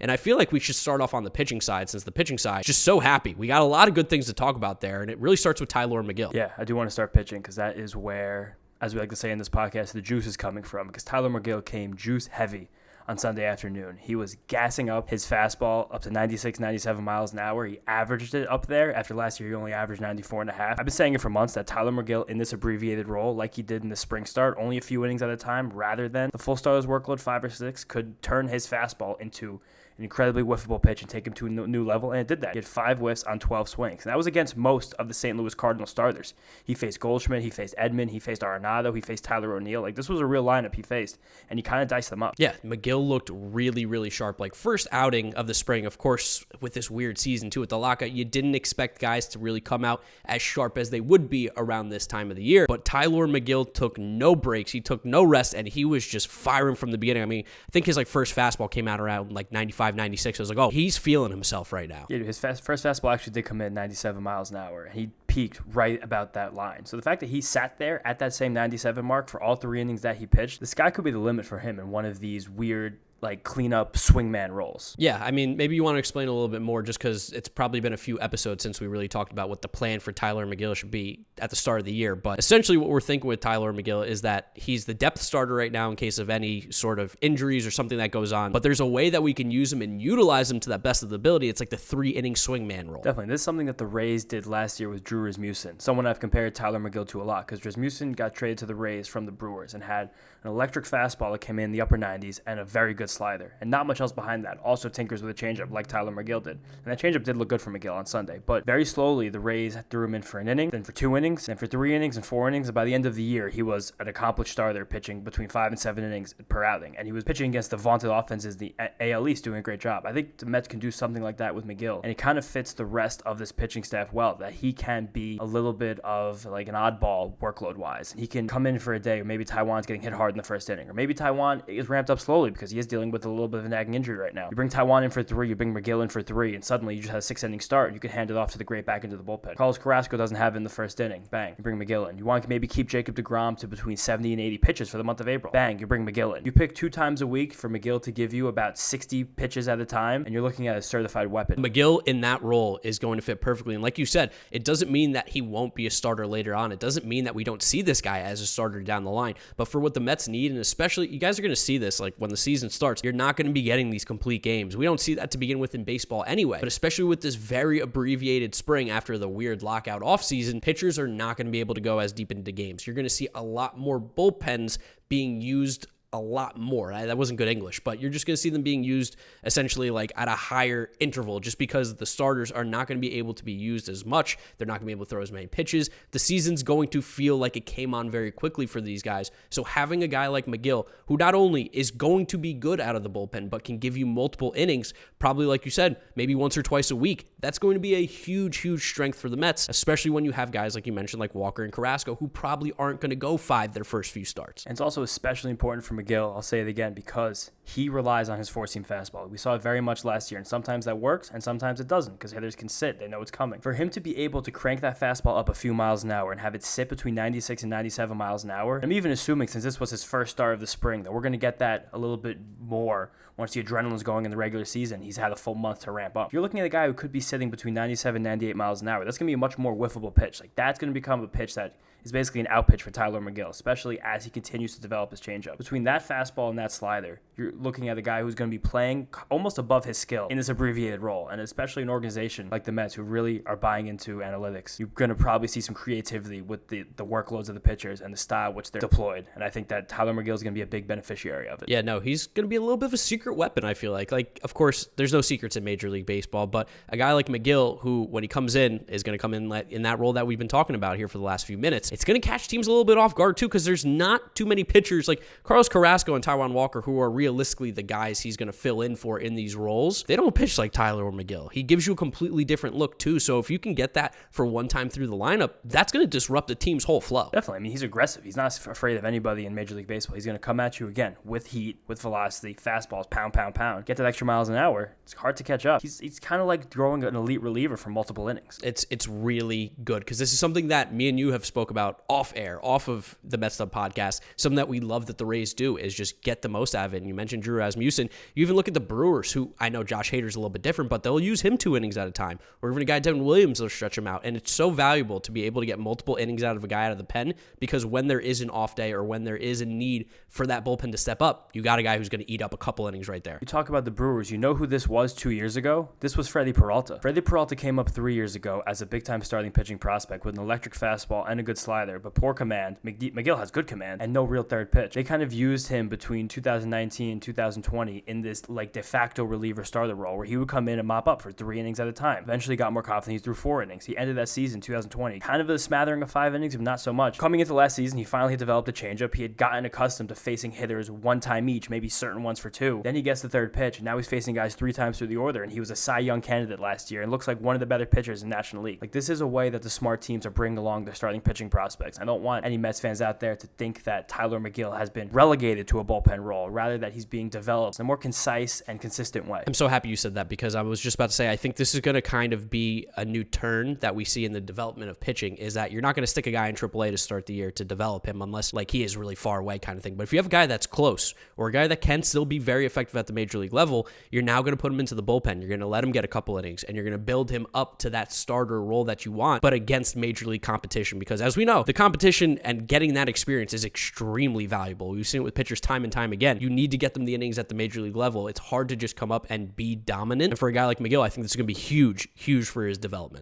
And I feel like we should start off on the pitching side, since the pitching side is just so happy. We got a lot of good things to talk about there, and it really starts with Tylor Megill. Yeah, I do want to start pitching because that is where, as we like to say in this podcast, the juice is coming from, because Tylor Megill came juice heavy on Sunday afternoon. He was gassing up his fastball up to 96, 97 miles an hour. He averaged it up there. After last year, he only averaged 94.5. I've been saying it for months that Tylor Megill, in this abbreviated role, like he did in the spring start, only a few innings at a time, rather than the full starter's workload, 5 or 6, could turn his fastball into an incredibly whiffable pitch and take him to a new level, and it did that. He had 5 whiffs on 12 swings, and that was against most of the St. Louis Cardinals starters. He faced Goldschmidt, he faced Edman, he faced Arenado, he faced Tyler O'Neill. Like, this was a real lineup he faced, and he kind of diced them up. Yeah, Megill looked really, really sharp. Like, first outing of the spring, of course, with this weird season, too, with the lockout, you didn't expect guys to really come out as sharp as they would be around this time of the year, but Tylor Megill took no breaks, he took no rest, and he was just firing from the beginning. I mean, I think his, first fastball came out around, 95, 96. I was like, oh, he's feeling himself right now. Yeah, his first fastball actually did come in 97 miles an hour, and he peaked right about that line. So the fact that he sat there at that same 97 mark for all 3 innings that he pitched, the sky could be the limit for him in one of these weird cleanup swingman roles. Yeah, I mean, maybe you want to explain a little bit more, just because it's probably been a few episodes since we really talked about what the plan for Tylor Megill should be at the start of the year. But essentially what we're thinking with Tylor Megill is that he's the depth starter right now in case of any sort of injuries or something that goes on. But there's a way that we can use him and utilize him to the best of the ability. It's like the 3-inning swingman role. Definitely. This is something that the Rays did last year with Drew Rasmussen, someone I've compared Tylor Megill to a lot, because Rasmussen got traded to the Rays from the Brewers and had an electric fastball that came in the upper 90s and a very good slider, and not much else behind that. Also tinkers with a changeup like Tylor Megill did. And that changeup did look good for Megill on Sunday. But very slowly, the Rays threw him in for an inning, then for 2 innings, then for 3 innings and 4 innings. And by the end of the year, he was an accomplished starter, pitching between 5 and 7 innings per outing. And he was pitching against the vaunted offenses, the AL East, doing a great job. I think the Mets can do something like that with Megill. And it kind of fits the rest of this pitching staff well, that he can be a little bit of an oddball workload-wise. He can come in for a day, or maybe Taiwan's getting hit hard in the first inning, or maybe Taiwan is ramped up slowly because he is dealing with a little bit of a nagging injury right now. You bring Taiwan in for 3, you bring Megill in for 3, and suddenly you just have a 6-inning start, and you can hand it off to the great back into the bullpen. Carlos Carrasco doesn't have it in the first inning. Bang, you bring Megill in. You want to maybe keep Jacob deGrom to between 70 and 80 pitches for the month of April. Bang, you bring Megill in. You pick 2 times a week for Megill to give you about 60 pitches at a time, and you're looking at a certified weapon. Megill in that role is going to fit perfectly. And like you said, it doesn't mean that he won't be a starter later on. It doesn't mean that we don't see this guy as a starter down the line. But for what the Mets need, and especially, you guys are going to see this when the season starts, you're not going to be getting these complete games. We don't see that to begin with in baseball anyway. But especially with this very abbreviated spring after the weird lockout offseason, pitchers are not going to be able to go as deep into games. You're going to see a lot more bullpens being used a lot more. That wasn't good English, but you're just going to see them being used essentially at a higher interval, just because the starters are not going to be able to be used as much. They're not going to be able to throw as many pitches. The season's going to feel like it came on very quickly for these guys. So having a guy like Megill, who not only is going to be good out of the bullpen, but can give you multiple innings, probably like you said, maybe once or twice a week, that's going to be a huge, huge strength for the Mets, especially when you have guys like you mentioned, like Walker and Carrasco, who probably aren't going to go 5 their first few starts. And it's also especially important for Megill, I'll say it again, because he relies on his 4-seam fastball. We saw it very much last year, and sometimes that works and sometimes it doesn't, because hitters can sit. They know it's coming. For him to be able to crank that fastball up a few miles an hour and have it sit between 96 and 97 miles an hour, I'm even assuming, since this was his first start of the spring, that we're going to get that a little bit more once the adrenaline's going in the regular season. He's had a full month to ramp up. You're looking at a guy who could be sitting between 97 and 98 miles an hour. That's going to be a much more whiffable pitch. That's going to become a pitch that is basically an out pitch for Tylor Megill, especially as he continues to develop his changeup. Between that fastball and that slider, you're looking at a guy who's going to be playing almost above his skill in this abbreviated role, and especially an organization like the Mets, who really are buying into analytics. You're going to probably see some creativity with the workloads of the pitchers and the style which they're deployed, and I think that Tylor Megill is going to be a big beneficiary of it. Yeah, no, he's going to be a little bit of a secret weapon, I feel like. Of course, there's no secrets in Major League Baseball, but a guy like Megill, who, when he comes in, is going to come in that role that we've been talking about here for the last few minutes. It's going to catch teams a little bit off guard too, because there's not too many pitchers like Carlos Carrasco and Taijuan Walker, who are realistically the guys he's going to fill in for in these roles. They don't pitch like Tylor Megill. He gives you a completely different look too. So if you can get that for one time through the lineup, that's going to disrupt the team's whole flow. Definitely. I mean, he's aggressive. He's not afraid of anybody in Major League Baseball. He's going to come at you again with heat, with velocity, fastballs, pound, pound, pound. Get that extra miles an hour. It's hard to catch up. He's kind of like throwing an elite reliever for multiple innings. It's really good, because this is something that me and you have spoke about about off air, off of the Mets'd podcast, something that we love that the Rays do is just get the most out of it. And you mentioned Drew Rasmussen. You even look at the Brewers, who I know Josh Hader's a little bit different, but they'll use him 2 innings at a time. Or even a guy, Devin Williams, will stretch him out. And it's so valuable to be able to get multiple innings out of a guy out of the pen, because when there is an off day or when there is a need for that bullpen to step up, you got a guy who's going to eat up a couple innings right there. You talk about the Brewers. You know who this was 2 years ago? This was Freddie Peralta. Freddie Peralta came up 3 years ago as a big-time starting pitching prospect with an electric fastball and a good slider, but poor command. Megill has good command and no real third pitch. They kind of used him between 2019 and 2020 in this like de facto reliever starter role where he would come in and mop up for 3 innings at a time. Eventually got more confident. He threw 4 innings. He ended that season, 2020, kind of a smattering of 5 innings, but not so much. Coming into last season, he finally developed a changeup. He had gotten accustomed to facing hitters 1 time each, maybe certain ones for 2. Then he gets the third pitch, and now he's facing guys 3 times through the order, and he was a Cy Young candidate last year and looks like one of the better pitchers in the National League. Like, this is a way that the smart teams are bringing along their starting pitching prospects. I don't want any Mets fans out there to think that Tylor Megill has been relegated to a bullpen role, rather that he's being developed in a more concise and consistent way. I'm so happy you said that, because I was just about to say I think this is going to kind of be a new turn that we see in the development of pitching, is that you're not going to stick a guy in AAA to start the year to develop him unless like he is really far away kind of thing. But if you have a guy that's close or a guy that can still be very effective at the major league level, you're now going to put him into the bullpen. You're going to let him get a couple innings and you're going to build him up to that starter role that you want, but against major league competition, because as we know, the competition and getting that experience is extremely valuable. We've seen it with pitchers time and time again. You need to get them the innings at the major league level. It's hard to just come up and be dominant. And for a guy like Megill, I think this is going to be huge for his development.